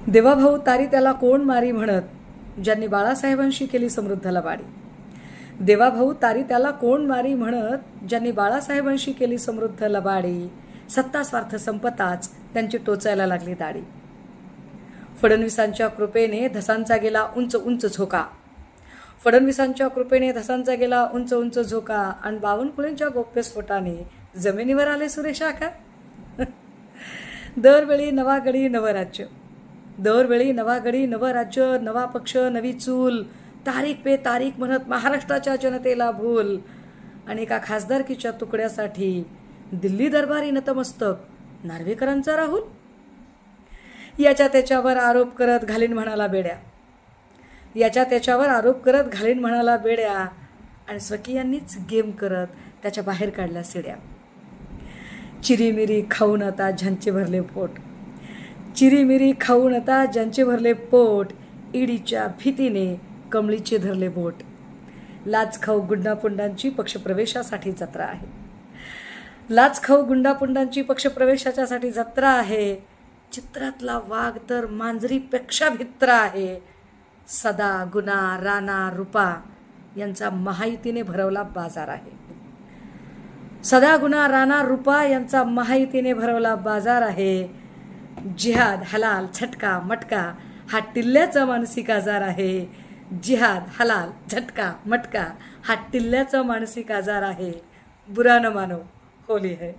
देवाभाऊ तारी त्याला कोण मारी म्हणत ज्यांनी बाळासाहेबांशी केली समृद्ध लबाडी. देवाभाऊ तारी त्याला कोण मारी म्हणत ज्यांनी बाळासाहेबांशी केली समृद्ध लबाडी. सत्ता स्वार्थ संपताच त्यांची टोचायला लागली दाढी. फडणवीसांच्या कृपेने धसांचा गेला उंच उंच झोका. फडणवीसांच्या कृपेने धसांचा गेला उंच उंच झोका आणि बावनकुळेंच्या गौप्यस्फोटाने जमिनीवर आले सुरेश आका. दरवेळी नवा गडी नवं राज्य, दरवेळी नवा गडी नवं राज्य, नवा पक्ष नवी चूल, तारीख पे तारीख म्हणत महाराष्ट्राच्या जनतेला भूल. आणि एका खासदारकीच्या तुकड्यासाठी दिल्ली दरबारी नतमस्तक नार्वेकरांचा राहुल. याच्या त्याच्यावर आरोप करत घालीन म्हणाला बेड्या, याच्या त्याच्यावर आरोप करत घालीन म्हणाला बेड्या. आणि स्वकीयांनीच गेम करत त्याच्या बाहेर काढल्या सिड्या. चिरीमिरी खाऊन आता ज्यांचे भरले पोट, चिरीमिरी खाऊन आता ज्यांचे भरले पोट, ईडीच्या भीतीने कमळीचे धरले बोट. लाच खाऊ गुंडापुंडांची पक्षप्रवेशासाठी जत्रा आहे, लाच खाऊ गुंडापुंडांची पक्षप्रवेशाच्यासाठी जत्रा आहे. चित्रातला वाघ तर मांजरीपेक्षा भित्रा आहे. सदा गुना राणा रुपा यांचा महायुतीने भरवला बाजार आहे. सदा गुना राणा रुपा यांचा महायुतीने भरवला बाजार आहे. जिहाद हलाल झटका मटका हा टिल्ल्याचा मानसिक आजार आहे. जिहाद हलाल झटका मटका हा टिल्ल्याचा मानसिक आजार आहे. बुरा न मानो होली है.